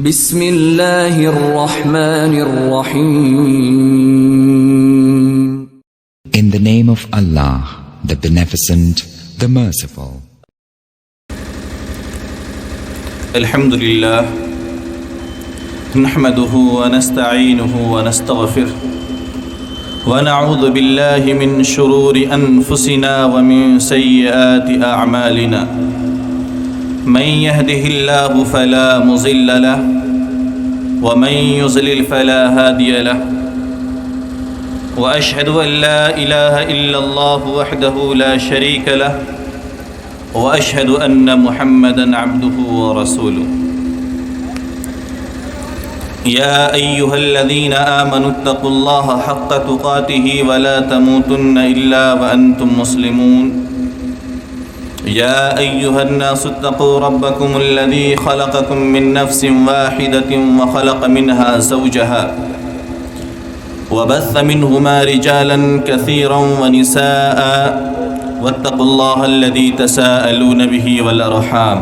بسم اللہ الرحمن الرحیم. In the name of Allah, the Beneficent, the Merciful. الحمدللہ نحمده ونستعینه ونستغفره ونعوذ باللہ من شرور انفسنا ومن سیئات اعمالنا من يهده الله فلا مضل له ومن يضلل فلا هادي له واشهد ان لا اله الا الله وحده لا شريك له واشهد ان محمدا عبده ورسوله. يا ايها الذين امنوا اتقوا الله حق تقاته ولا تموتن الا وانتم مسلمون. يا ايها الناس اتقوا ربكم الذي خلقكم من نفس واحدة وخلق منها زوجها وبث منهما رجالا كثيرا ونساء واتقوا الله الذي تساءلون به والأرحام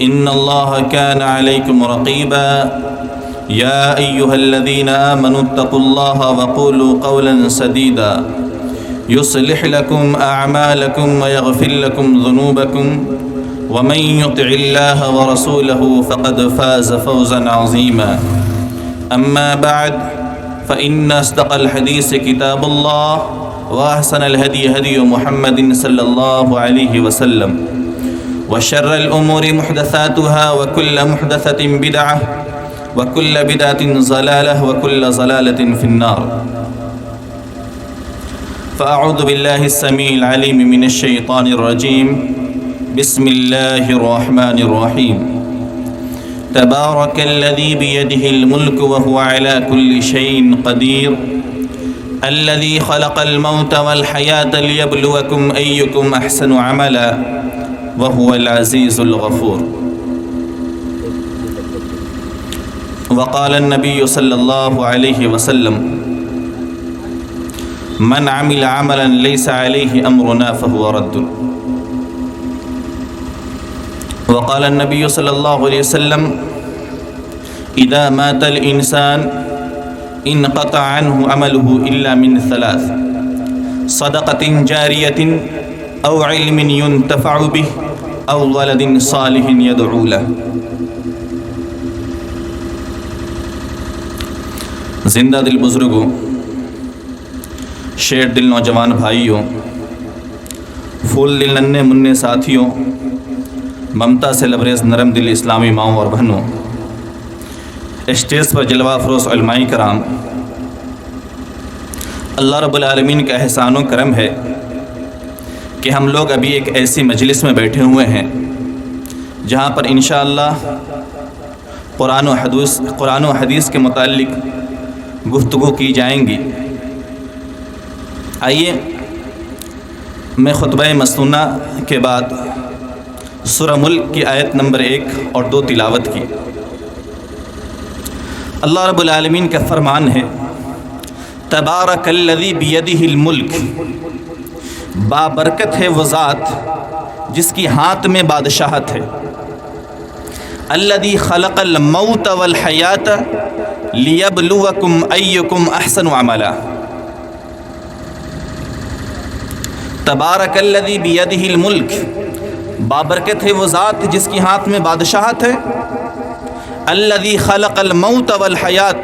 إن الله كان عليكم رقيبا. يا أيها الذين آمنوا اتقوا الله وقولوا قولا سديدا يصلح لكم أعمالكم ويغفر لكم ذنوبكم ومن يطع الله ورسوله فقد فاز فوزا عظيما. أما بعد فإن أصدق الحديث كتاب الله وأحسن الهدي هدي محمد صلى الله عليه وسلم وشر الأمور محدثاتها وكل محدثة بدعة وكل بدعة ضلالة وكل ضلالة في النار. فأعوذ بالله السميع العليم من الشيطان الرجيم. بسم الله الرحمن الرحيم. تبارك الذي بيده الملك وهو على كل شيء قدير الذي خلق الموت والحياة ليبلوكم أيكم أحسن عملا وهو العزيز الغفور. وقال النبي صلى الله عليه وسلم من عمل عملا ليس عليه أمرنا فهو رد. وقال النبي صلى الله عليه وسلم إذا مات الإنسان انقطع عنه عمله إلا من ثلاث صدقة جارية أو علم ينتفع به أو ولد صالح يدعو له. زندہ دل بزرگوں، شیر دل نوجوان بھائیوں، پھول دل ننھے مننے ساتھیوں، ممتا سے لبریز نرم دل اسلامی ماؤں اور بہنوں، اسٹیج پر جلوہ افروز علماء کرام، اللہ رب العالمین کا احسان و کرم ہے کہ ہم لوگ ابھی ایک ایسی مجلس میں بیٹھے ہوئے ہیں جہاں پر انشاءاللہ قرآن و حدیث کے متعلق گفتگو کی جائیں گی. آئیے میں خطبہ مسنونہ کے بعد سورہ ملک کی آیت نمبر 1 اور 2 تلاوت کی. اللہ رب العالمین کا فرمان ہے تبارک الذی بیدہ الملک، بابرکت ہے وہ ذات جس کی ہاتھ میں بادشاہت ہے. الذی خلق الموت والحیات لیبلوکم ایکم احسن عملا. تبارک الذی بیدہ الملک، بابرکت ہے وہ ذات جس کی ہاتھ میں بادشاہت ہے. الذی خلق الموت والحیات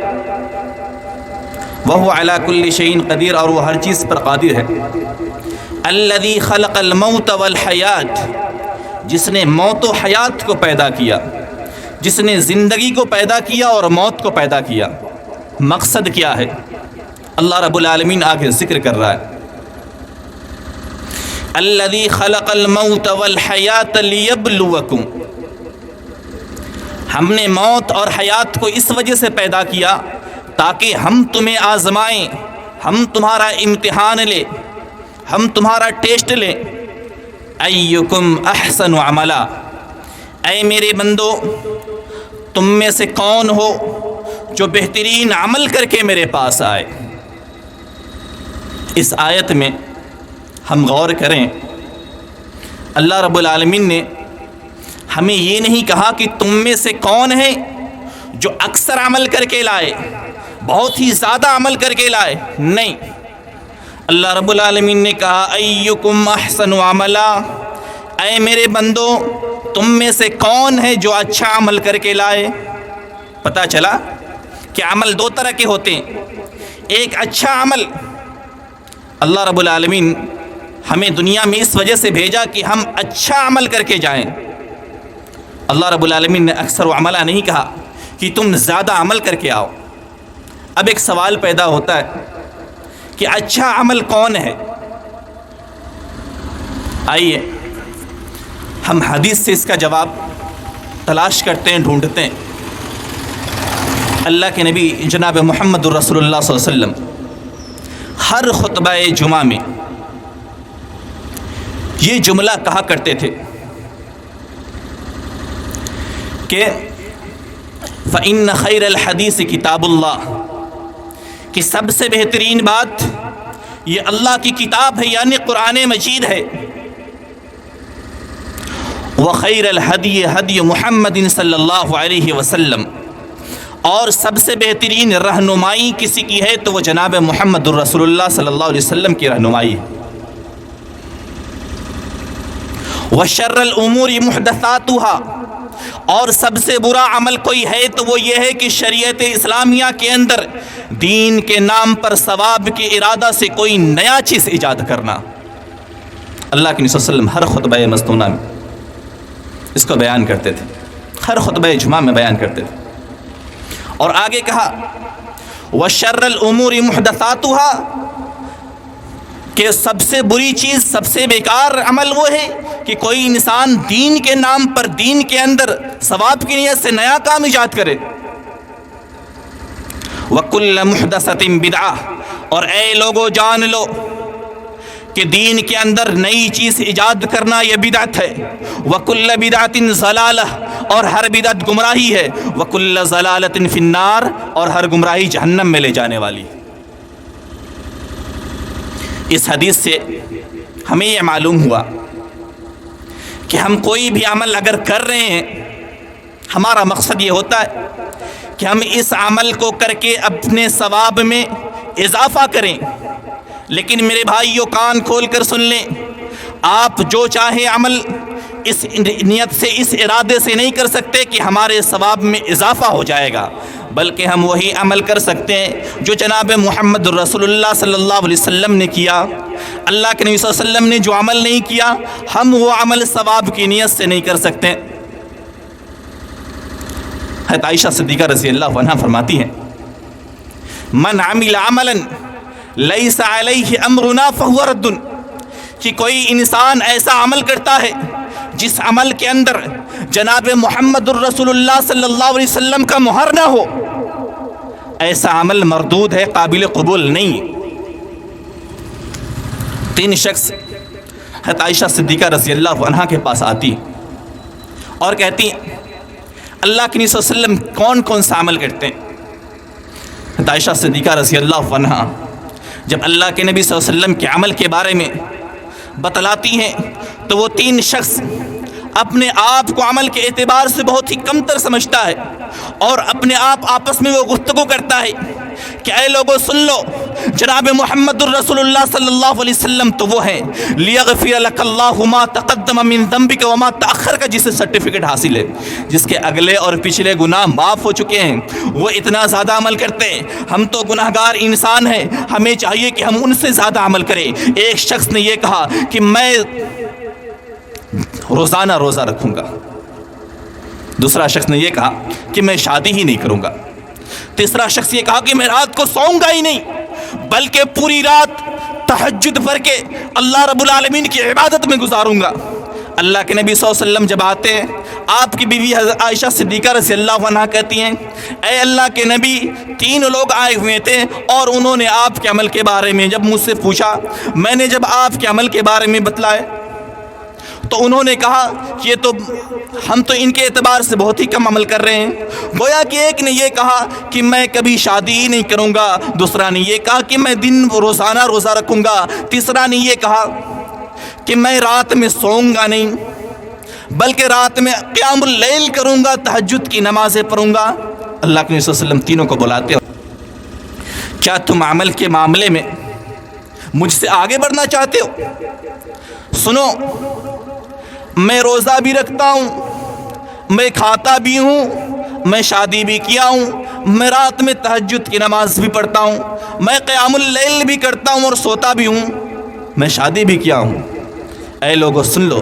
وہو علی کل شیء قدیر، اور وہ ہر چیز پر قادر ہے. الذی خلق الموت والحیات، جس نے موت و حیات کو پیدا کیا، جس نے زندگی کو پیدا کیا اور موت کو پیدا کیا. مقصد کیا ہے؟ اللہ رب العالمین آگے ذکر کر رہا ہے الذی خلق الموت والحیات لیبلوکم، ہم نے موت اور حیات کو اس وجہ سے پیدا کیا تاکہ ہم تمہیں آزمائیں، ہم تمہارا امتحان لیں، ہم تمہارا ٹیسٹ لیں. ایکم احسن عملا، اے میرے بندو تم میں سے کون ہو جو بہترین عمل کر کے میرے پاس آئے. اس آیت میں ہم غور کریں، اللہ رب العالمین نے ہمیں یہ نہیں کہا کہ تم میں سے کون ہے جو اکثر عمل کر کے لائے، بہت ہی زیادہ عمل کر کے لائے، نہیں۔ اللہ رب العالمین نے کہا ایکم احسن عملا، اے میرے بندو تم میں سے کون ہے جو اچھا عمل کر کے لائے۔ پتہ چلا کہ عمل دو طرح کے ہوتے ہیں، ایک اچھا عمل۔ اللہ رب العالمین ہمیں دنیا میں اس وجہ سے بھیجا کہ ہم اچھا عمل کر کے جائیں۔ اللہ رب العالمین نے اکثر و عملہ نہیں کہا کہ تم زیادہ عمل کر کے آؤ۔ اب ایک سوال پیدا ہوتا ہے کہ اچھا عمل کون ہے؟ آئیے ہم حدیث سے اس کا جواب تلاش کرتے ہیں، ڈھونڈتے ہیں۔ اللہ کے نبی جناب محمد الرسول اللہ صلی اللہ علیہ وسلم ہر خطبہ جمعہ میں یہ جملہ کہا کرتے تھے کہ فَإِنَّ خَيْرَ الْحَدِيثِ كِتَابُ اللَّهِ، کہ سب سے بہترین بات یہ اللہ کی کتاب ہے، یعنی قرآن مجید ہے۔ وَخَيْرَ الْهَدْيِ هَدْيُ مُحَمَّدٍ صلی اللہ علیہ وسلم، اور سب سے بہترین رہنمائی کسی کی ہے تو وہ جناب محمد الرسول اللہ صلی اللہ علیہ وسلم کی رہنمائی ہے۔ وَشَرَّ الْأُمُورِ مُحْدَثَاتُهَا، اور سب سے برا عمل کوئی ہے تو وہ یہ ہے کہ شریعت اسلامیہ کے اندر دین کے نام پر ثواب کے ارادہ سے کوئی نیا چیز ایجاد کرنا۔ اللہ کے نبی صلی اللہ علیہ وسلم ہر خطبہ مستونہ میں اس کو بیان کرتے تھے، ہر خطبہ جمعہ میں بیان کرتے تھے۔ اور آگے کہا وَشَرَّ الْأُمُورِ مُحْدَثَاتُهَا، کہ سب سے بری چیز، سب سے بیکار عمل وہ ہے کہ کوئی انسان دین کے نام پر دین کے اندر ثواب کی نیت سے نیا کام ایجاد کرے۔ وَكُلَّ مُحْدَثَةٍ بِدْعَةٍ، اور اے لوگو جان لو کہ دین کے اندر نئی چیز ایجاد کرنا یہ بدعت ہے۔ وَكُلَّ بِدْعَةٍ ضَلَالَةٍ، اور ہر بدعت گمراہی ہے۔ وَكُلَّ ضَلَالَةٍ فِي النَّارِ، اور ہر گمراہی جہنم میں لے جانے والی۔ اس حدیث سے ہمیں یہ معلوم ہوا کہ ہم کوئی بھی عمل اگر کر رہے ہیں، ہمارا مقصد یہ ہوتا ہے کہ ہم اس عمل کو کر کے اپنے ثواب میں اضافہ کریں۔ لیکن میرے بھائیو کان کھول کر سن لیں، آپ جو چاہے عمل اس نیت سے، اس ارادے سے نہیں کر سکتے کہ ہمارے ثواب میں اضافہ ہو جائے گا، بلکہ ہم وہی عمل کر سکتے ہیں جو جناب محمد الرسول اللہ صلی اللہ علیہ وسلم نے کیا۔ اللہ کے نبی صلی اللہ علیہ وسلم نے جو عمل نہیں کیا، ہم وہ عمل ثواب کی نیت سے نہیں کر سکتے۔ حضرت عائشہ صدیقہ رضی اللہ عنہا فرماتی ہیں من عمل عملا لیس علیہ امرنا فہو رد، کہ کوئی انسان ایسا عمل کرتا ہے جس عمل کے اندر جناب محمد الرسول اللہ صلی اللہ علیہ وسلم کا مہر نہ ہو، ایسا عمل مردود ہے، قابل قبول نہیں۔ تین شخص حضرت عائشہ صدیقہ رضی اللہ عنہا کے پاس آتی اور کہتی ہیں اللہ کے نبی صلی اللہ علیہ وسلم کون کون سا عمل کرتے ہیں؟ حضرت عائشہ صدیقہ رضی اللہ عنہا جب اللہ کے نبی صلی اللہ علیہ وسلم کے عمل کے بارے میں بتلاتی ہیں تو وہ تین شخص اپنے آپ کو عمل کے اعتبار سے بہت ہی کمتر سمجھتا ہے، اور اپنے آپ آپس میں وہ گفتگو کرتا ہے کہ اے لوگو سن لو، جناب محمد الرسول اللہ صلی اللہ علیہ وسلم تو وہ ہیں لیغفر لک اللہ ما تقدم من ذنبک وما تأخر کا جسے سرٹیفکیٹ حاصل ہے، جس کے اگلے اور پچھلے گناہ معاف ہو چکے ہیں، وہ اتنا زیادہ عمل کرتے ہیں، ہم تو گناہگار انسان ہیں، ہمیں چاہیے کہ ہم ان سے زیادہ عمل کریں۔ ایک شخص نے یہ کہا کہ میں روزانہ روزہ رکھوں گا، دوسرا شخص نے یہ کہا کہ میں شادی ہی نہیں کروں گا، تیسرا شخص یہ کہا کہ میں رات کو سوؤں گا ہی نہیں بلکہ پوری رات تہجد پڑھ کے اللہ رب العالمین کی عبادت میں گزاروں گا۔ اللہ کے نبی صلی اللہ علیہ وسلم جب آتے ہیں، آپ کی بیوی عائشہ صدیقہ رضی اللہ عنہا کہتی ہیں اے اللہ کے نبی، تین لوگ آئے ہوئے تھے اور انہوں نے آپ کے عمل کے بارے میں جب مجھ سے پوچھا، میں نے جب آپ کے عمل کے بارے میں بتلائے تو انہوں نے کہا کہ یہ تو ہم تو ان کے اعتبار سے بہت ہی کم عمل کر رہے ہیں۔ گویا کہ ایک نے یہ کہا کہ میں کبھی شادی ہی نہیں کروں گا، دوسرا نے یہ کہا کہ میں دن روزانہ روزہ رکھوں گا، تیسرا نے یہ کہا کہ میں رات میں سوؤں گا نہیں بلکہ رات میں قیام اللیل کروں گا، تہجد کی نمازیں پڑھوں گا۔ اللہ کے نبی صلی اللہ علیہ وسلم تینوں کو بلاتے ہیں، کیا تم عمل کے معاملے میں مجھ سے آگے بڑھنا چاہتے ہو؟ سنو، میں روزہ بھی رکھتا ہوں، میں کھاتا بھی ہوں، میں شادی بھی کیا ہوں، میں رات میں تہجد کی نماز بھی پڑھتا ہوں، میں قیام اللیل بھی کرتا ہوں اور سوتا بھی ہوں، میں شادی بھی کیا ہوں۔ اے لوگو سن لو،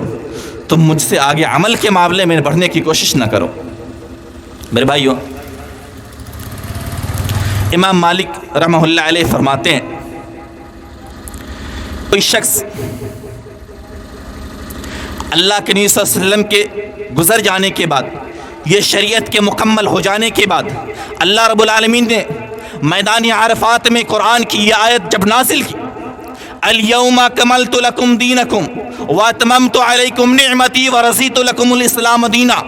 تم مجھ سے آگے عمل کے معاملے میں بڑھنے کی کوشش نہ کرو۔ میرے بھائیو، امام مالک رحمہ اللہ علیہ فرماتے ہیں، کوئی شخص اللہ کے نبی صلی اللہ علیہ وسلم کے گزر جانے کے بعد، یہ شریعت کے مکمل ہو جانے کے بعد، اللہ رب العالمین نے میدان عرفات میں قرآن کی یہ آیت جب نازل کی، اليوم اکملت لکم دینکم واتممت علیکم نعمتی ورضیت لکم الاسلام دینا،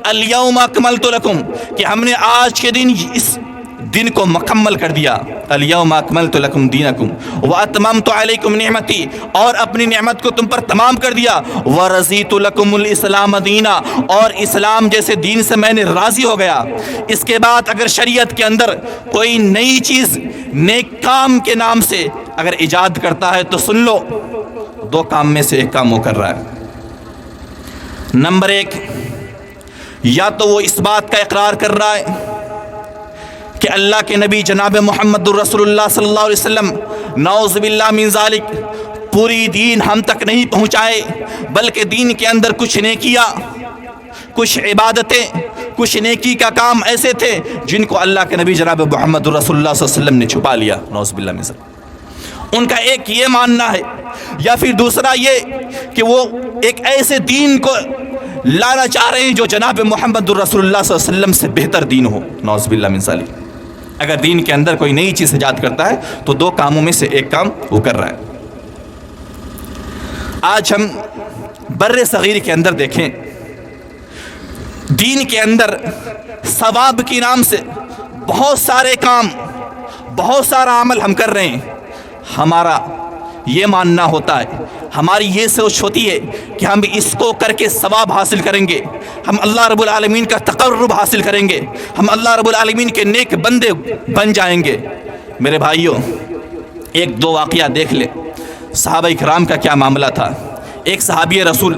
اليوم اکملت لکم، کہ ہم نے آج کے دن اس دن کو مکمل کر دیا، الیوم اکملت لکم دینکم واتممت علیکم نعمتی، اور اپنی نعمت کو تم پر تمام کر دیا، ورضیت لکم الاسلام دینا، اور اسلام جیسے دین سے میں نے راضی ہو گیا۔ اس کے بعد اگر شریعت کے اندر کوئی نئی چیز نیک کام کے نام سے اگر ایجاد کرتا ہے تو سن لو، دو کام میں سے ایک کام وہ کر رہا ہے۔ نمبر ایک، یا تو وہ اس بات کا اقرار کر رہا ہے کہ اللہ کے نبی جناب محمد الرسول اللہ صلی اللہ علیہ وسلم نعوذ باللہ من ذالک پوری دین ہم تک نہیں پہنچائے، بلکہ دین کے اندر کچھ نیکیاں، کچھ عبادتیں، کچھ نیکی کا کام ایسے تھے جن کو اللہ کے نبی جناب محمد الرسول اللہ صلی اللہ علیہ وسلم نے چھپا لیا، نعوذ باللہ من ذالک۔ ان کا ایک یہ ماننا ہے، یا پھر دوسرا یہ کہ وہ ایک ایسے دین کو لانا چاہ رہے ہیں جو جناب محمد الرسول اللہ صلی اللہ علیہ وسلم سے بہتر دین ہو، نعوذ باللہ من ذالک۔ اگر دین کے اندر کوئی نئی چیز ایجاد کرتا ہے تو دو کاموں میں سے ایک کام وہ کر رہا ہے۔ آج ہم بر صغیر کے اندر دیکھیں، دین کے اندر ثواب کے نام سے بہت سارے کام، بہت سارا عمل ہم کر رہے ہیں۔ ہمارا یہ ماننا ہوتا ہے، ہماری یہ سوچ ہوتی ہے کہ ہم اس کو کر کے ثواب حاصل کریں گے، ہم اللہ رب العالمین کا تقرب حاصل کریں گے، ہم اللہ رب العالمین کے نیک بندے بن جائیں گے۔ میرے بھائیوں، ایک دو واقعہ دیکھ لیں، صحابہ کرام کا کیا معاملہ تھا۔ ایک صحابی رسول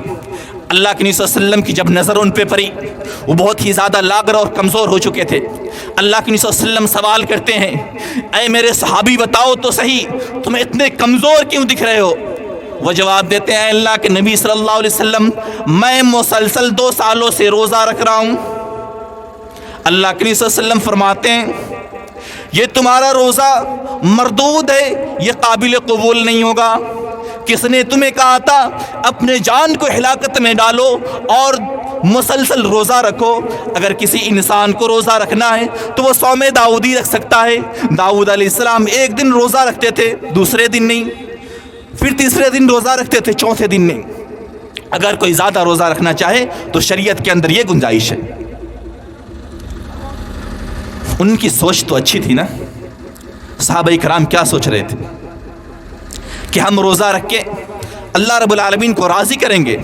اللہ کے نبی صلی اللہ علیہ وسلم کی جب نظر ان پہ پڑی، وہ بہت ہی زیادہ لاغر اور کمزور ہو چکے تھے۔ اللہ کے نبی صلی اللہ علیہ وسلم سوال کرتے ہیں، اے میرے صحابی بتاؤ تو صحیح، تم اتنے کمزور کیوں دکھ رہے ہو؟ وہ جواب دیتے ہیں، اللہ کے نبی صلی اللہ علیہ وسلم، میں مسلسل 2 سالوں سے روزہ رکھ رہا ہوں۔ اللہ کے نبی صلی اللہ علیہ وسلم فرماتے ہیں، یہ تمہارا روزہ مردود ہے، یہ قابل قبول نہیں ہوگا۔ کس نے تمہیں کہا تھا اپنے جان کو ہلاکت میں ڈالو اور مسلسل روزہ رکھو؟ اگر کسی انسان کو روزہ رکھنا ہے تو وہ صوم داؤدی رکھ سکتا ہے۔ داؤد علیہ السلام ایک دن روزہ رکھتے تھے، دوسرے دن نہیں، پھر تیسرے دن روزہ رکھتے تھے، چوتھے دن نہیں۔ اگر کوئی زیادہ روزہ رکھنا چاہے تو شریعت کے اندر یہ گنجائش ہے۔ ان کی سوچ تو اچھی تھی نا، صحابہ کرام کیا سوچ رہے تھے کہ ہم روزہ رکھ کے اللہ رب العالمین کو راضی کریں گے،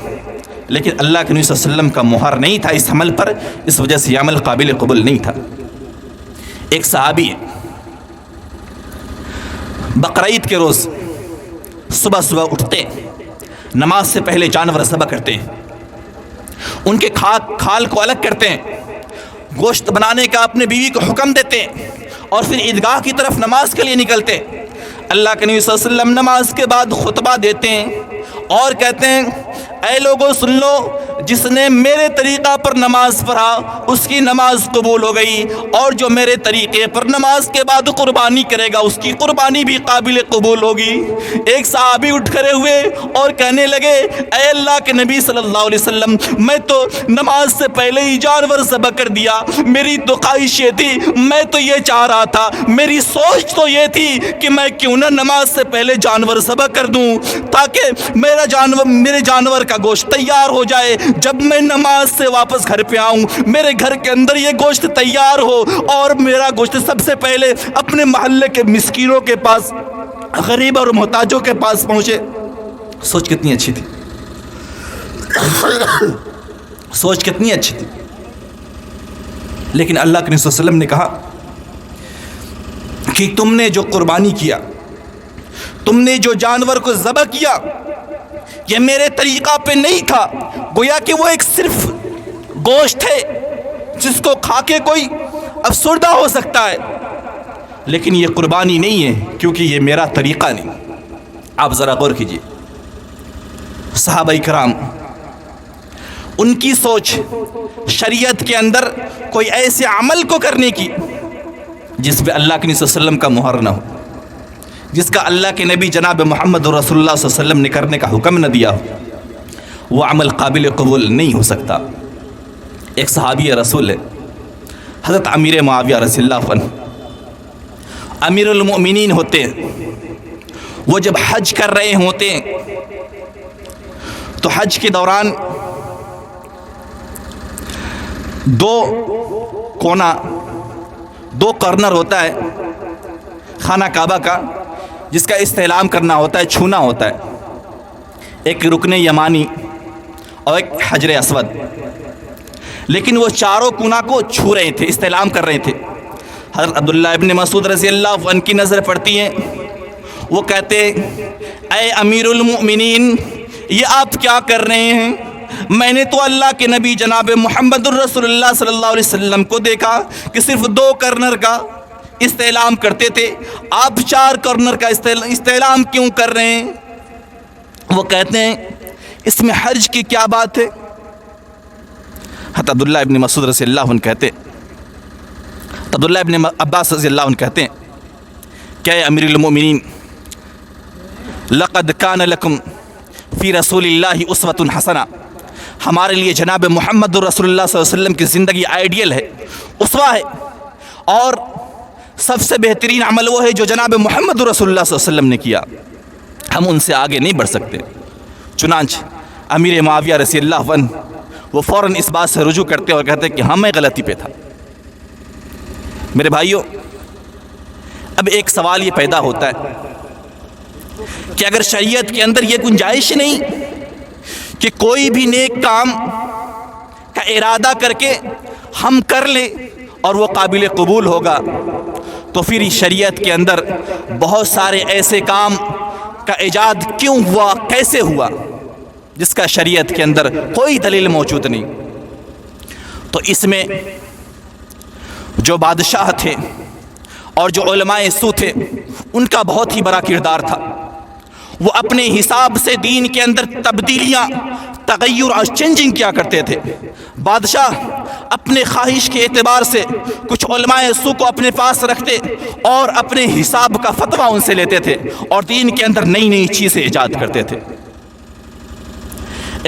لیکن اللہ کے نبی صلی اللہ علیہ وسلم کا مہر نہیں تھا اس عمل پر، اس وجہ سے یہ عمل قابل قبول نہیں تھا۔ ایک صحابی بقرعید کے روز صبح صبح اٹھتے، نماز سے پہلے جانور ذبح کرتے ہیں، ان کے کھال کو الگ کرتے ہیں، گوشت بنانے کا اپنے بیوی کو حکم دیتے ہیں، اور پھر عیدگاہ کی طرف نماز کے لیے نکلتے ہیں۔ اللہ کے نبی صلی اللہ علیہ وسلم نماز کے بعد خطبہ دیتے ہیں اور کہتے ہیں، اے لوگوں سن لو، جس نے میرے طریقہ پر نماز پڑھا اس کی نماز قبول ہو گئی، اور جو میرے طریقے پر نماز کے بعد قربانی کرے گا اس کی قربانی بھی قابل قبول ہوگی۔ ایک صحابی اٹھ کھڑے ہوئے اور کہنے لگے، اے اللہ کے نبی صلی اللہ علیہ وسلم، میں تو نماز سے پہلے ہی جانور ذبح کر دیا، میری تو خواہش یہ تھی، میں تو یہ چاہ رہا تھا، میری سوچ تو یہ تھی کہ میں کیوں نہ نماز سے پہلے جانور ذبح کر دوں تاکہ میرے جانور کا گوشت تیار ہو جائے، جب میں نماز سے واپس گھر پہ آؤں میرے گھر کے اندر یہ گوشت تیار ہو اور میرا گوشت سب سے پہلے اپنے محلے کے مسکینوں کے پاس، غریب اور محتاجوں کے پاس پہنچے۔ سوچ کتنی اچھی تھی، سوچ کتنی اچھی تھی، لیکن اللہ کے نبی صلی اللہ علیہ وسلم نے کہا کہ تم نے جو قربانی کیا، تم نے جو جانور کو ذبح کیا، یہ میرے طریقہ پہ نہیں تھا. گویا کہ وہ ایک صرف گوشت ہے جس کو کھا کے کوئی افسردہ ہو سکتا ہے، لیکن یہ قربانی نہیں ہے کیونکہ یہ میرا طریقہ نہیں. آپ ذرا غور کیجیے، صحابہ کرام ان کی سوچ شریعت کے اندر کوئی ایسے عمل کو کرنے کی جس پہ اللہ کے نبی صلی اللہ علیہ وسلم کا مہر نہ ہو، جس کا اللہ کے نبی جناب محمد رسول اللہ صلی اللہ علیہ وسلم نے کرنے کا حکم نہ دیا ہو، وہ عمل قابل قبول نہیں ہو سکتا. ایک صحابی رسول ہے حضرت امیر معاویہ رضی اللہ عنہ، امیر المؤمنین ہوتے ہیں. وہ جب حج کر رہے ہوتے ہیں تو حج کے دوران دو کارنر ہوتا ہے خانہ کعبہ کا جس کا استعلام کرنا ہوتا ہے، چھونا ہوتا ہے. ایک رکن یمانی اور ایک حجر اسود، لیکن وہ چاروں کونا کو چھو رہے تھے، استعلام کر رہے تھے. حضرت عبداللہ ابن مسعود رضی اللہ عنہ کی نظر پڑتی ہیں. وہ کہتے اے امیر المؤمنین، یہ آپ کیا کر رہے ہیں؟ میں نے تو اللہ کے نبی جناب محمد الرسول اللہ صلی اللہ علیہ وسلم کو دیکھا کہ صرف 2 کارنر کا استعلام کرتے تھے، آپ 4 کارنر کا استعلام کیوں کر رہے ہیں؟ وہ کہتے ہیں اس میں حرج کی کیا بات ہے؟ حضرت عبداللہ ابن مسعود رضی اللہ عنہ کہتے، عبداللہ ابن عباس رضی اللہ عنہ کہتے ہیں کہ اے امیر المؤمنین، لقد کان لکم فی رسول اللہ اسوۃ حسنہ، ہمارے لیے جناب محمد رسول اللہ صلی اللہ علیہ وسلم کی زندگی آئیڈیل ہے، اسوہ ہے، اور سب سے بہترین عمل وہ ہے جو جناب محمد رسول اللہ صلی اللہ علیہ وسلم نے کیا، ہم ان سے آگے نہیں بڑھ سکتے. چنانچہ امیر معاویہ رضی اللہ عنہ وہ فوراً اس بات سے رجوع کرتے اور کہتے کہ ہاں میں غلطی پہ تھا. میرے بھائیوں، اب ایک سوال یہ پیدا ہوتا ہے کہ اگر شریعت کے اندر یہ گنجائش نہیں کہ کوئی بھی نیک کام کا ارادہ کر کے ہم کر لیں اور وہ قابل قبول ہوگا، تو پھر شریعت کے اندر بہت سارے ایسے کام کا ایجاد کیوں ہوا، کیسے ہوا، جس کا شریعت کے اندر کوئی دلیل موجود نہیں؟ تو اس میں جو بادشاہ تھے اور جو علماء سو تھے ان کا بہت ہی بڑا کردار تھا. وہ اپنے حساب سے دین کے اندر تبدیلیاں، تغیر اور چینجنگ کیا کرتے تھے. بادشاہ اپنے خواہش کے اعتبار سے کچھ علماء سو کو اپنے پاس رکھتے اور اپنے حساب کا فتویٰ ان سے لیتے تھے اور دین کے اندر نئی نئی چیزیں ایجاد کرتے تھے.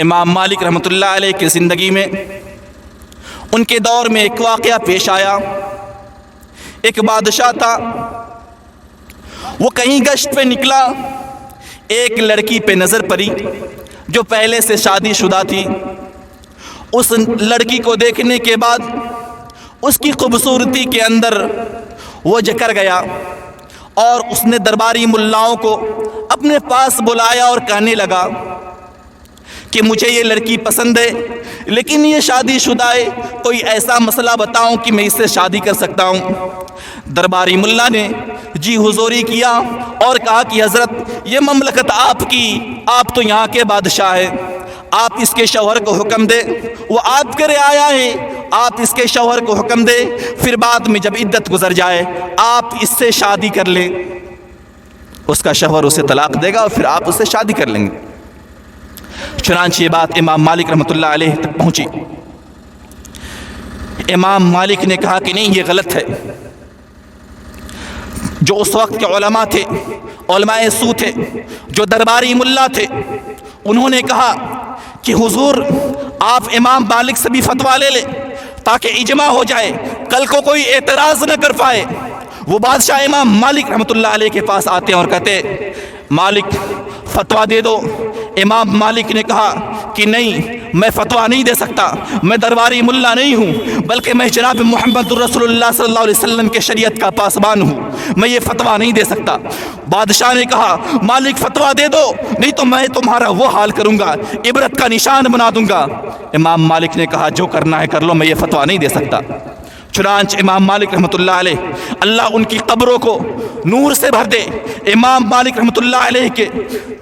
امام مالک رحمۃ اللہ علیہ کی زندگی میں ان کے دور میں ایک واقعہ پیش آیا. ایک بادشاہ تھا، وہ کہیں گشت پہ نکلا، ایک لڑکی پہ نظر پڑی جو پہلے سے شادی شدہ تھی. اس لڑکی کو دیکھنے کے بعد اس کی خوبصورتی کے اندر وہ جکر گیا اور اس نے درباری ملاؤں کو اپنے پاس بلایا اور کہنے لگا کہ مجھے یہ لڑکی پسند ہے لیکن یہ شادی شدہ ہے، کوئی ایسا مسئلہ بتاؤں کہ میں اس سے شادی کر سکتا ہوں. درباری ملا نے جی حضوری کیا اور کہا کہ حضرت یہ مملکت آپ کی، آپ تو یہاں کے بادشاہ ہیں، آپ اس کے شوہر کو حکم دے، وہ آپ کے رعایا ہے، آپ اس کے شوہر کو حکم دے، پھر بعد میں جب عدت گزر جائے آپ اس سے شادی کر لیں. اس کا شوہر اسے طلاق دے گا اور پھر آپ اس سے شادی کر لیں گے. چنانچہ یہ بات امام مالک رحمۃ اللہ علیہ تک پہنچی. امام مالک نے کہا کہ نہیں، یہ غلط ہے. جو اس وقت کے علماء تھے، علماء سو تھے، جو درباری ملا تھے، انہوں نے کہا کہ حضور آپ امام مالک سے بھی فتویٰ لے لیں تاکہ اجماع ہو جائے، کل کو کوئی اعتراض نہ کر پائے. وہ بادشاہ امام مالک رحمۃ اللہ علیہ کے پاس آتے ہیں اور کہتے مالک فتویٰ دے دو. امام مالک نے کہا کہ نہیں، میں فتویٰ نہیں دے سکتا، میں درباری ملا نہیں ہوں بلکہ میں جناب محمد رسول اللہ صلی اللہ علیہ وسلم کے شریعت کا پاسبان ہوں، میں یہ فتویٰ نہیں دے سکتا. بادشاہ نے کہا مالک فتویٰ دے دو، نہیں تو میں تمہارا وہ حال کروں گا، عبرت کا نشان بنا دوں گا. امام مالک نے کہا جو کرنا ہے کر لو، میں یہ فتویٰ نہیں دے سکتا. چنانچہ امام مالک رحمۃ اللہ علیہ، اللہ ان کی قبروں کو نور سے بھر دے، امام مالک رحمۃ اللہ علیہ کے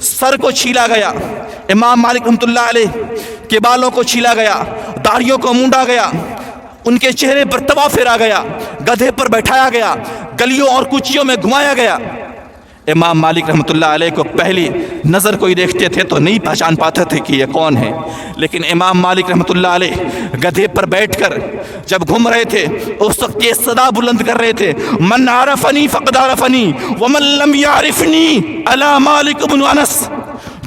سر کو چھیلا گیا، امام مالک رحمۃ اللہ علیہ کے بالوں کو چھیلا گیا، داڑھیوں کو مونڈا گیا، ان کے چہرے پر توا پھیرا گیا، گدھے پر بیٹھایا گیا، گلیوں اور کوچیوں میں گھمایا گیا۔ امام مالک رحمۃ اللہ علیہ کو پہلی نظر کوئی دیکھتے تھے تو نہیں پہچان پاتے تھے کہ یہ کون ہے، لیکن امام مالک رحمۃ اللہ علیہ گدھے پر بیٹھ کر جب گھوم رہے تھے اس وقت یہ صدا بلند کر رہے تھے، من عرفنی فقد عرفنی ومن لم یعرفنی الا مالک بن انس،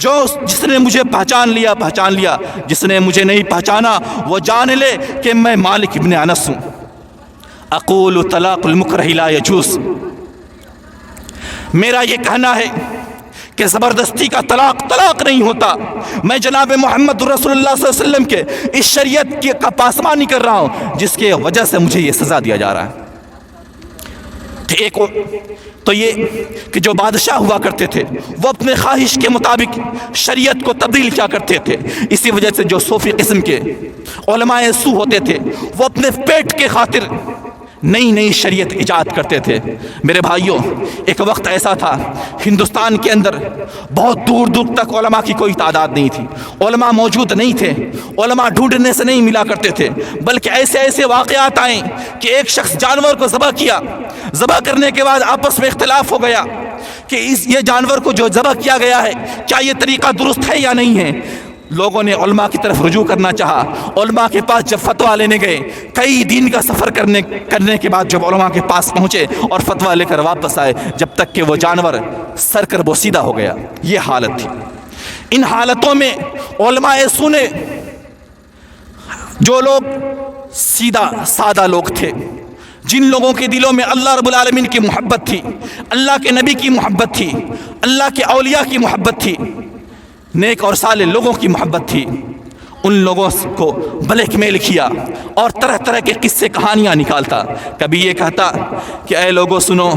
جس نے مجھے پہچان لیا، جس نے مجھے نہیں پہچانا وہ جان لے کہ میں مالک ابن انس ہوں۔ اقول طلاق المکرہ لا یجوز، میرا یہ کہنا ہے کہ زبردستی کا طلاق نہیں ہوتا۔ میں جناب محمد رسول اللہ صلی اللہ علیہ وسلم کے اس شریعت کا پاسمانی کر رہا ہوں جس کے وجہ سے مجھے یہ سزا دیا جا رہا ہے۔ تو یہ کہ جو بادشاہ ہوا کرتے تھے وہ اپنے خواہش کے مطابق شریعت کو تبدیل کیا کرتے تھے، اسی وجہ سے جو صوفی قسم کے علماء سو ہوتے تھے وہ اپنے پیٹ کے خاطر نئی شریعت ایجاد کرتے تھے۔ میرے بھائیوں، ایک وقت ایسا تھا ہندوستان کے اندر بہت دور تک علماء کی کوئی تعداد نہیں تھی، علماء موجود نہیں تھے، علماء ڈھونڈنے سے نہیں ملا کرتے تھے، بلکہ ایسے واقعات آئیں کہ ایک شخص جانور کو ذبح کیا، ذبح کرنے کے بعد آپس میں اختلاف ہو گیا کہ یہ جانور کو جو ذبح کیا گیا ہے کیا یہ طریقہ درست ہے یا نہیں ہے۔ لوگوں نے علماء کی طرف رجوع کرنا چاہا، علماء کے پاس جب فتویٰ لینے گئے، کئی دن کا سفر کرنے کے بعد جب علماء کے پاس پہنچے اور فتویٰ لے کر واپس آئے، جب تک کہ وہ جانور سر کر بوسیدہ ہو گیا۔ یہ حالت تھی۔ ان حالتوں میں علماء سنے، جو لوگ سادہ لوگ تھے، جن لوگوں کے دلوں میں اللہ رب العالمین کی محبت تھی، اللہ کے نبی کی محبت تھی، اللہ کے اولیاء کی محبت تھی، نیک اور صالح لوگوں کی محبت تھی، ان لوگوں کو بلیک میل کیا اور طرح طرح کے قصے کہانیاں نکالتا۔ کبھی یہ کہتا کہ اے لوگوں سنو،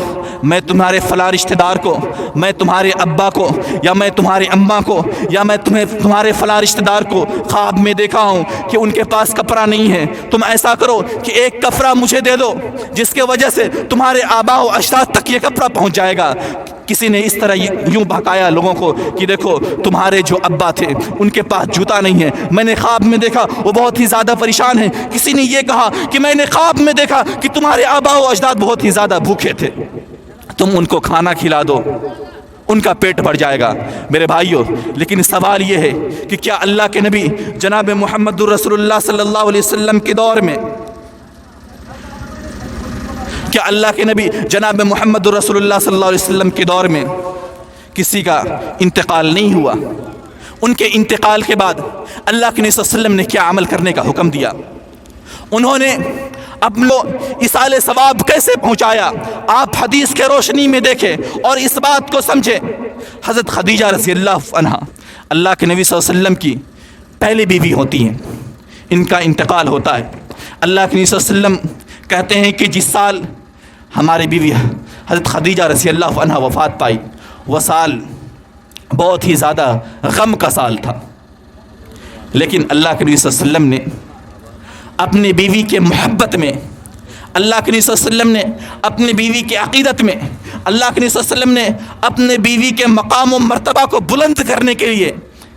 میں تمہارے فلاں رشتہ دار کو، میں تمہارے ابا کو، یا میں تمہارے اماں کو، یا میں تمہارے فلاں رشتہ دار کو خواب میں دیکھا ہوں کہ ان کے پاس کپڑا نہیں ہے، تم ایسا کرو کہ ایک کپڑا مجھے دے دو جس کی وجہ سے تمہارے آباء و اجداد تک یہ کپڑا پہنچ جائے گا۔ کسی نے اس طرح یوں بہکایا لوگوں کو کہ دیکھو تمہارے جو ابا تھے ان کے پاس جوتا نہیں ہے، میں نے خواب میں دیکھا وہ بہت ہی زیادہ پریشان ہیں۔ کسی نے یہ کہا کہ میں نے خواب میں دیکھا کہ تمہارے آباء و اجداد بہت ہی زیادہ بھوکے تھے، تم ان کو کھانا کھلا دو، ان کا پیٹ بھر جائے گا۔ میرے بھائیوں، لیکن سوال یہ ہے کہ کیا اللہ کے نبی جناب محمد رسول اللہ صلی اللہ علیہ وسلم کے دور میں، کیا اللہ کے نبی جناب محمد رسول اللہ صلی اللہ علیہ وسلم کے دور میں کسی کا انتقال نہیں ہوا؟ ان کے انتقال کے بعد اللہ کے نبی صلی اللہ علیہ وسلم نے کیا عمل کرنے کا حکم دیا؟ انہوں نے اپنے ایصال ثواب کیسے پہنچایا؟ آپ حدیث کے روشنی میں دیکھیں اور اس بات کو سمجھیں۔ حضرت خدیجہ رضی اللہ عنہا اللہ کے نبی صلی اللہ علیہ وسلم کی پہلی بیوی ہوتی ہیں، ان کا انتقال ہوتا ہے۔ اللہ کے نبی صلی اللہ علیہ وسلم کہتے ہیں کہ جس سال ہماری بیوی حضرت خدیجہ رضی اللہ عنہا وفات پائی، وہ سال بہت ہی زیادہ غم کا سال تھا، لیکن اللہ کے نبی صلی اللہ علیہ وسلم نے اپنی بیوی کے محبت میں، اللہ کے نبی صلی اللہ علیہ وسلم نے اپنی بیوی کے عقیدت میں، اللہ کے نبی صلی اللہ علیہ وسلم نے اپنے بیوی کے مقام و مرتبہ کو بلند کرنے کے لیے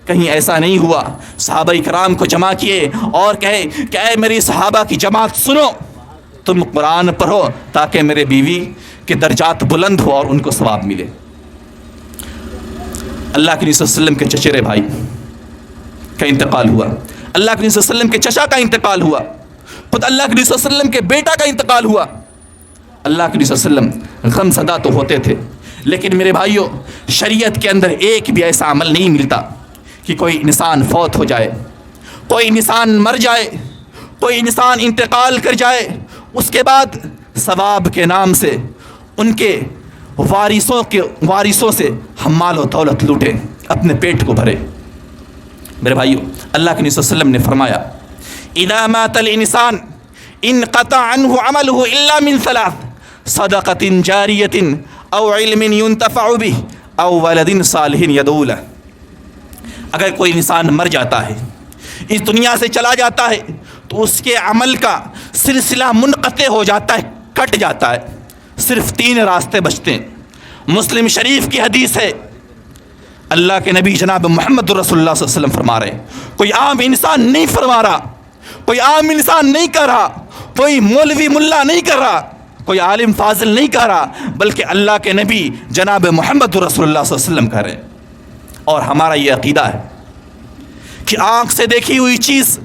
کہیں ایسا نہیں ہوا صحابہ کرام کو جمع کیے اور کہے کہ اے میری صحابہ کی جماعت سنو، تم قرآن پڑھو تاکہ میرے بیوی کے درجات بلند ہو اور ان کو ثواب ملے۔ اللہ کے نبی صلی اللہ علیہ وسلم کے چچیرے بھائی کا انتقال ہوا، اللہ کے نبی صلی اللہ علیہ وسلم کے چچا کا انتقال ہوا، خود اللہ کے نبی صلی اللہ علیہ وسلم کے بیٹا کا انتقال ہوا۔ اللہ کے نبی صلی اللہ علیہ وسلم غم زدہ تو ہوتے تھے، لیکن میرے بھائیوں، شریعت کے اندر ایک بھی ایسا عمل نہیں ملتا کہ کوئی انسان فوت ہو جائے، کوئی انسان مر جائے، کوئی انسان انتقال کر جائے، اس کے بعد ثواب کے نام سے ان کے وارثوں سے ہم مال و دولت لوٹیں، اپنے پیٹ کو بھرے۔ میرے بھائیو، اللہ کے نبی صلی اللہ علیہ وسلم نے فرمایا اذا مات الانسان انقطع عنه عمله الا من ثلاث صدقة جاریة او علم ينتفع به او ولد صالح يدعو له۔ اگر کوئی انسان مر جاتا ہے، اس دنیا سے چلا جاتا ہے، تو اس کے عمل کا سلسلہ منقطع ہو جاتا ہے، کٹ جاتا ہے، صرف 3 راستے بچتے ہیں۔ مسلم شریف کی حدیث ہے، اللہ کے نبی جناب محمد رسول اللہ صلی اللہ علیہ وسلم فرما رہے ہیں، کوئی عام انسان نہیں فرما رہا، کوئی عام انسان نہیں کر رہا، کوئی مولوی ملا نہیں کر رہا، کوئی عالم فاضل نہیں کر رہا، بلکہ اللہ کے نبی جناب محمد رسول اللہ صلی اللہ علیہ وسلم کر رہے ہیں۔ اور ہمارا یہ عقیدہ ہے کہ آنکھ سے دیکھی ہوئی چیز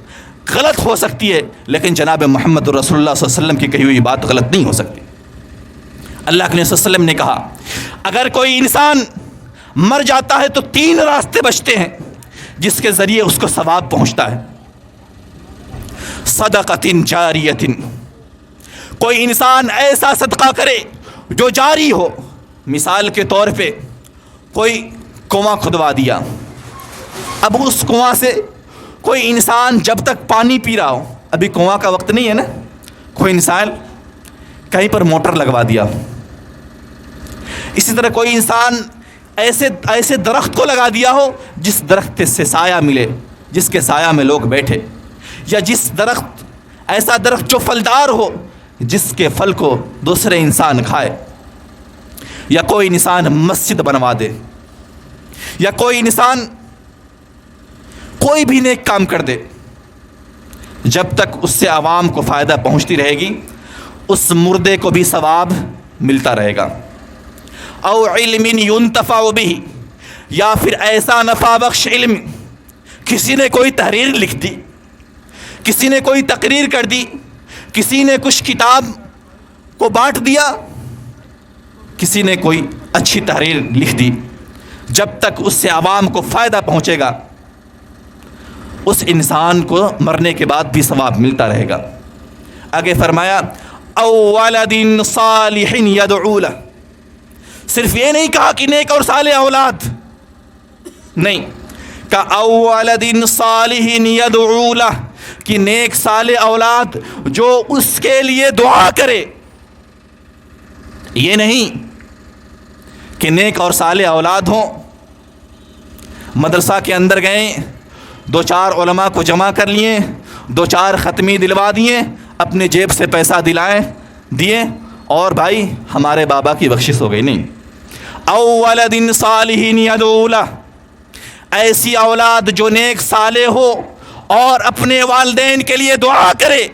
غلط ہو سکتی ہے، لیکن جناب محمد رسول اللہ صلی اللہ علیہ وسلم کی کہی ہوئی بات غلط نہیں ہو سکتی۔ اللہ کے نبی صلی اللہ علیہ وسلم نے کہا اگر کوئی انسان مر جاتا ہے تو 3 راستے بچتے ہیں جس کے ذریعے اس کو ثواب پہنچتا ہے۔ صدقۃ جاریۃ، کوئی انسان ایسا صدقہ کرے جو جاری ہو۔ مثال کے طور پہ کوئی کنواں کھدوا دیا، اب اس کنواں سے کوئی انسان جب تک پانی پی رہا ہو، ابھی کنواں کا وقت نہیں ہے نا، کوئی انسان کہیں پر موٹر لگوا دیا۔ اسی طرح کوئی انسان ایسے درخت کو لگا دیا ہو جس درخت سے سایہ ملے، جس کے سایہ میں لوگ بیٹھے، یا ایسا درخت جو پھلدار ہو جس کے پھل کو دوسرے انسان کھائے، یا کوئی انسان مسجد بنوا دے، یا کوئی انسان کوئی بھی نیک کام کر دے، جب تک اس سے عوام کو فائدہ پہنچتی رہے گی اس مردے کو بھی ثواب ملتا رہے گا۔ او علم ينتفع به، یا پھر ایسا نفع بخش علم، کسی نے کوئی تحریر لکھ دی، کسی نے کوئی تقریر کر دی، کسی نے کچھ کتاب کو بانٹ دیا، کسی نے کوئی اچھی تحریر لکھ دی، جب تک اس سے عوام کو فائدہ پہنچے گا اس انسان کو مرنے کے بعد بھی ثواب ملتا رہے گا۔ آگے فرمایا او ولد صالح يدعو له، صرف یہ نہیں کہا کہ نیک اور صالح اولاد، نہیں کہا او ولد صالح يدعو له، کہ نیک صالح اولاد جو اس کے لیے دعا کرے۔ یہ نہیں کہ نیک اور صالح اولاد ہوں، مدرسہ کے اندر گئے، 2-4 علماء کو جمع کر لیے، 2-4 ختمی دلوا دیے، اپنے جیب سے پیسہ دیے اور بھائی ہمارے بابا کی بخشش ہو گئی۔ نہیں، او ولد صالح يدعو له، ایسی اولاد جو نیک صالح ہو اور اپنے والدین کے لیے دعا کرے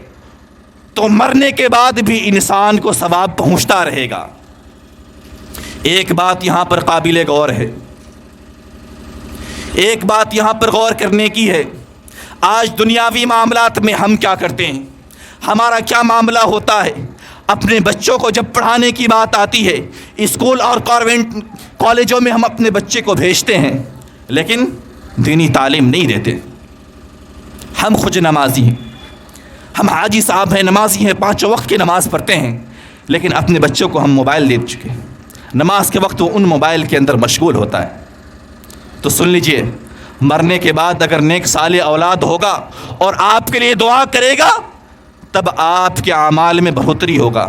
تو مرنے کے بعد بھی انسان کو ثواب پہنچتا رہے گا۔ ایک بات یہاں پر قابل غور ہے، ایک بات یہاں پر غور کرنے کی ہے، آج دنیاوی معاملات میں ہم کیا کرتے ہیں، ہمارا کیا معاملہ ہوتا ہے۔ اپنے بچوں کو جب پڑھانے کی بات آتی ہے، اسکول اور کالجوں میں ہم اپنے بچے کو بھیجتے ہیں، لیکن دینی تعلیم نہیں دیتے۔ ہم خود نمازی ہیں، ہم حاجی صاحب ہیں، نمازی ہیں، 5 وقت کی نماز پڑھتے ہیں، لیکن اپنے بچوں کو ہم موبائل دے چکے ہیں۔ نماز کے وقت وہ ان موبائل کے اندر مشغول ہوتا ہے۔ تو سن لیجئے، مرنے کے بعد اگر نیک صالح اولاد ہوگا اور آپ کے لیے دعا کرے گا تب آپ کے اعمال میں بڑھوتری ہوگا۔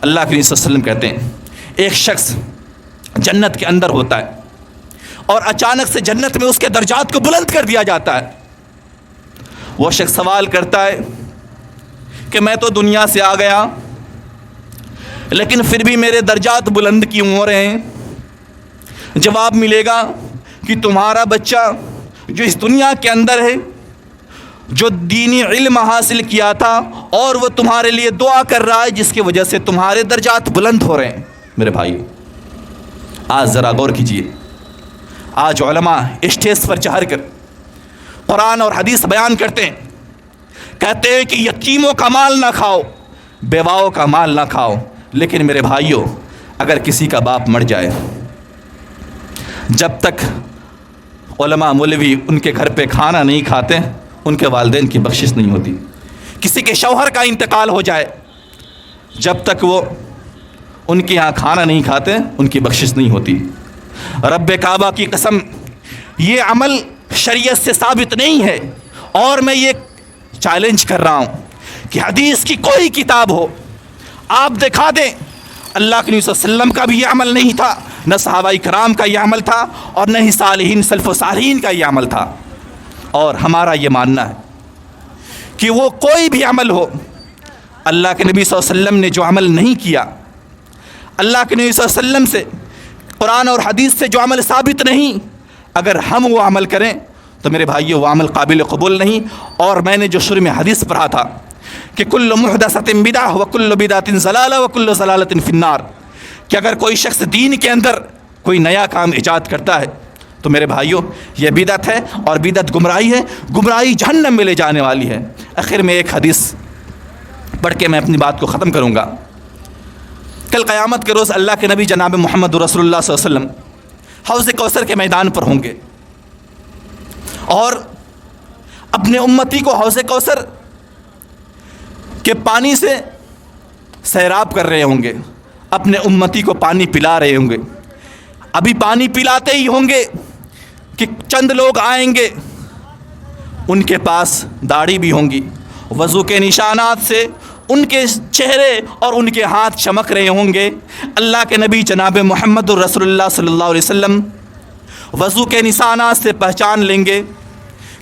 اللہ کے نبی صلی اللہ علیہ وسلم کہتے ہیں ایک شخص جنت کے اندر ہوتا ہے اور اچانک سے جنت میں اس کے درجات کو بلند کر دیا جاتا ہے۔ وہ شخص سوال کرتا ہے کہ میں تو دنیا سے آ گیا لیکن پھر بھی میرے درجات بلند کیوں ہو رہے ہیں؟ جواب ملے گا کہ تمہارا بچہ جو اس دنیا کے اندر ہے، جو دینی علم حاصل کیا تھا اور وہ تمہارے لیے دعا کر رہا ہے، جس کی وجہ سے تمہارے درجات بلند ہو رہے ہیں۔ میرے بھائی، آج ذرا غور کیجیے، آج علماء اسٹیج پر چڑھ کر قرآن اور حدیث بیان کرتے ہیں، کہتے ہیں کہ یتیموں کا مال نہ کھاؤ، بیواؤں کا مال نہ کھاؤ، لیکن میرے بھائیوں، اگر کسی کا باپ مر جائے، جب تک علماء مولوی ان کے گھر پہ کھانا نہیں کھاتے ان کے والدین کی بخشش نہیں ہوتی۔ کسی کے شوہر کا انتقال ہو جائے، جب تک وہ ان کے یہاں کھانا نہیں کھاتے ان کی بخشش نہیں ہوتی۔ رب کعبہ کی قسم، یہ عمل شریعت سے ثابت نہیں ہے، اور میں یہ چیلنج کر رہا ہوں کہ حدیث کی کوئی کتاب ہو، آپ دکھا دیں اللہ کے نبی صلی اللہ علیہ وسلم کا بھی یہ عمل نہیں تھا، نہ صحابہ کرام کا یہ عمل تھا، اور نہ ہی صالحین سلف و صالحین کا یہ عمل تھا۔ اور ہمارا یہ ماننا ہے کہ وہ کوئی بھی عمل ہو، اللہ کے نبی صلی اللہ علیہ وسلم نے جو عمل نہیں کیا، اللہ کے نبی صلی اللہ علیہ وسلم سے، قرآن اور حدیث سے جو عمل ثابت نہیں، اگر ہم وہ عمل کریں تو میرے بھائیو وہ عمل قابل قبول نہیں۔ اور میں نے جو شروع میں حدیث پڑھا تھا کہ کل محدثۃ بدعہ وکل بدعۃ ضلالہ وکل ضلالۃ فی النار، کہ اگر کوئی شخص دین کے اندر کوئی نیا کام ایجاد کرتا ہے تو میرے بھائیو یہ بدعت ہے، اور بدعت گمراہی ہے، گمراہی جہنم میں لے جانے والی ہے۔ آخر میں ایک حدیث پڑھ کے میں اپنی بات کو ختم کروں گا۔ کل قیامت کے روز اللہ کے نبی جناب محمد رسول اللہ صلی اللہ علیہ وسلم حوض کوثر کے میدان پر ہوں گے اور اپنے امتی کو حوض کوثر کے پانی سے سیراب کر رہے ہوں گے، اپنے امتی کو پانی پلا رہے ہوں گے۔ ابھی پانی پلاتے ہی ہوں گے کہ چند لوگ آئیں گے، ان کے پاس داڑھی بھی ہوں گی، وضو کے نشانات سے ان کے چہرے اور ان کے ہاتھ چمک رہے ہوں گے۔ اللہ کے نبی جناب محمد الرسول اللہ صلی اللہ علیہ وسلم وضو کے نشانات سے پہچان لیں گے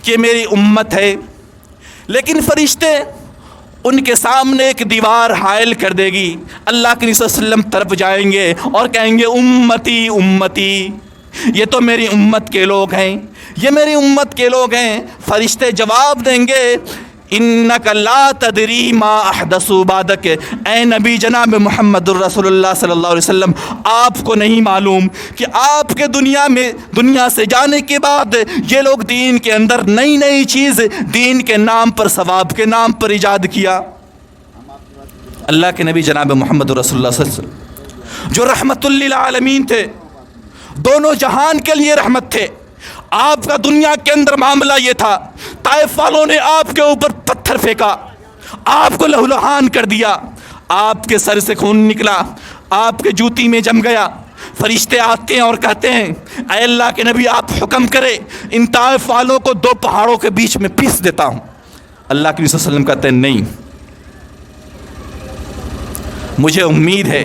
کہ میری امت ہے، لیکن فرشتے ان کے سامنے ایک دیوار حائل کر دے گی۔ اللہ کے نبی صلی اللہ علیہ وسلم طرف جائیں گے اور کہیں گے امتی امتی، یہ تو میری امت کے لوگ ہیں، یہ میری امت کے لوگ ہیں۔ فرشتے جواب دیں گے انک لا تدری ما احدثوا بعدک، اے نبی جناب محمد الرسول اللہ صلی اللہ علیہ وسلم، آپ کو نہیں معلوم کہ آپ کے دنیا سے جانے کے بعد یہ لوگ دین کے اندر نئی نئی چیز دین کے نام پر، ثواب کے نام پر ایجاد کیا۔ اللہ کے نبی جناب محمد الرسول اللہ صلی اللہ علیہ وسلم جو رحمت للعالمین تھے، دونوں جہان کے لیے رحمت تھے، آپ کا دنیا کے اندر معاملہ یہ تھا، طائف والوں نے آپ کے اوپر پتھر پھینکا، آپ کو لہولہان کر دیا، آپ کے سر سے خون نکلا، آپ کے جوتی میں جم گیا۔ فرشتے آتے ہیں اور کہتے ہیں اے اللہ کے نبی آپ حکم کرے، ان طائف والوں کو 2 پہاڑوں کے بیچ میں پیس دیتا ہوں۔ اللہ کے نبی صلی اللہ علیہ وسلم کہتے ہیں نہیں، مجھے امید ہے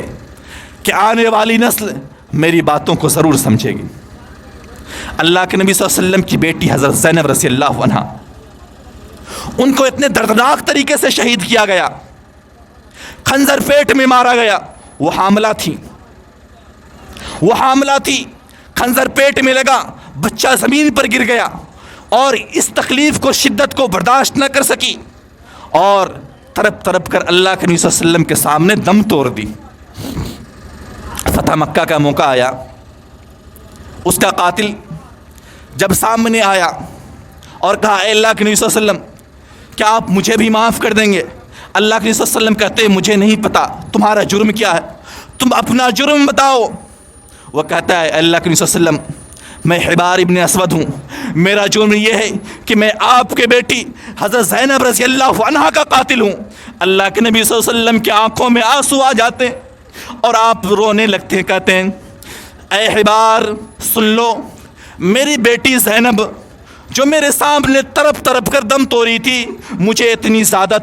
کہ آنے والی نسل میری باتوں کو ضرور سمجھے گی۔ اللہ کے نبی صلی اللہ علیہ وسلم کی بیٹی حضرت زینب رضی اللہ عنہا، ان کو اتنے دردناک طریقے سے شہید کیا گیا، خنجر پیٹ میں مارا گیا، وہ حاملہ تھی، خنجر پیٹ میں لگا، بچہ زمین پر گر گیا اور اس تکلیف کو، شدت کو برداشت نہ کر سکی اور تڑپ تڑپ کر اللہ کے نبی صلی اللہ علیہ وسلم کے سامنے دم توڑ دی۔ فتح مکہ کا موقع آیا، اس کا قاتل جب سامنے آیا اور کہا اے اللہ کے نبی صلی اللہ علیہ وسلم کیا آپ مجھے بھی معاف کر دیں گے؟ اللہ کے نبی صلی اللہ علیہ وسلم کہتے ہیں مجھے نہیں پتا تمہارا جرم کیا ہے، تم اپنا جرم بتاؤ۔ وہ کہتا ہے اے اللہ کے نبی صلی اللہ علیہ وسلم میں حبار ابن اسود ہوں، میرا جرم یہ ہے کہ میں آپ کے بیٹی حضرت زینب رضی اللہ عنہا کا قاتل ہوں۔ اللہ کے نبی صلی اللہ علیہ وسلم کی آنکھوں میں آنسو آ جاتے ہیں اور آپ رونے لگتے ہیں، کہتے ہیں اے حبار سن لو، میری بیٹی زینب جو میرے سامنے تڑپ تڑپ کر دم توڑی تھی، مجھے اتنی زیادہ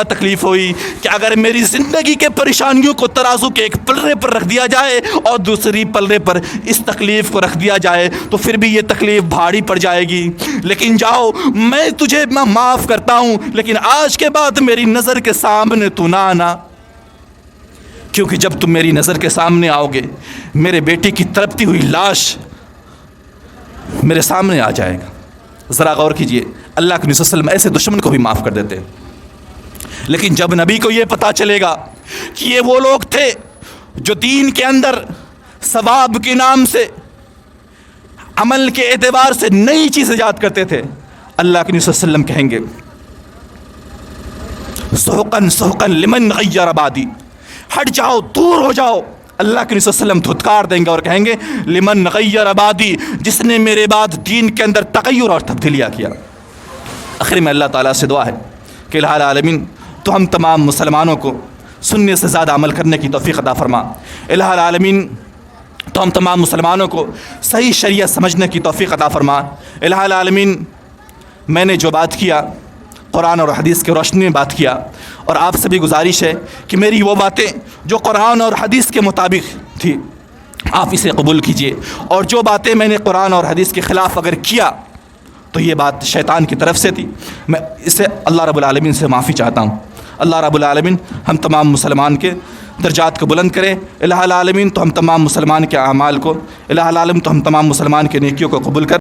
تکلیف ہوئی کہ اگر میری زندگی کے پریشانیوں کو ترازو کے ایک پلڑے پر رکھ دیا جائے اور دوسری پلڑے پر اس تکلیف کو رکھ دیا جائے تو پھر بھی یہ تکلیف بھاری پڑ جائے گی، لیکن جاؤ میں تجھے معاف کرتا ہوں، لیکن آج کے بعد میری نظر کے سامنے تو نہ آنا، کیونکہ جب تم میری نظر کے سامنے آؤ گے میرے بیٹی کی تڑپتی ہوئی لاش میرے سامنے آ جائے گا۔ ذرا غور کیجئے، اللہ کے نبی صلی اللہ علیہ وسلم ایسے دشمن کو بھی معاف کر دیتے ہیں، لیکن جب نبی کو یہ پتا چلے گا کہ یہ وہ لوگ تھے جو دین کے اندر ثواب کے نام سے، عمل کے اعتبار سے نئی چیز ایجاد کرتے تھے، اللہ کے نبی صلی اللہ علیہ وسلم کہیں گے سحقن سحقن لمن غیر بادی، ہٹ جاؤ، دور ہو جاؤ۔ اللہ کے نبی صلی اللہ علیہ وسلم دھتکار دیں گے اور کہیں گے لمن غیر آبادی، جس نے میرے بعد دین کے اندر تغیر اور تبدیلیاں کیا۔ آخر میں اللہ تعالیٰ سے دعا ہے کہ الہ العالمین تو ہم تمام مسلمانوں کو سننے سے زیادہ عمل کرنے کی توفیق عطا فرما۔ الہ العالمین تو ہم تمام مسلمانوں کو صحیح شریعت سمجھنے کی توفیق عطا فرما۔ الہ العالمین میں نے جو بات کیا قرآن اور حدیث کے روشنی میں بات کیا، اور آپ سے بھی گزارش ہے کہ میری وہ باتیں جو قرآن اور حدیث کے مطابق تھی آپ اسے قبول کیجئے، اور جو باتیں میں نے قرآن اور حدیث کے خلاف اگر کیا تو یہ بات شیطان کی طرف سے تھی. میں اسے اللہ رب العالمین سے معافی چاہتا ہوں. اللہ رب العالمین ہم تمام مسلمان کے درجات کو بلند کرے. الہ العالمین تو ہم تمام مسلمان کے اعمال کو، الہ العالمین تو ہم تمام مسلمان کے نیکیوں کو قبول کر.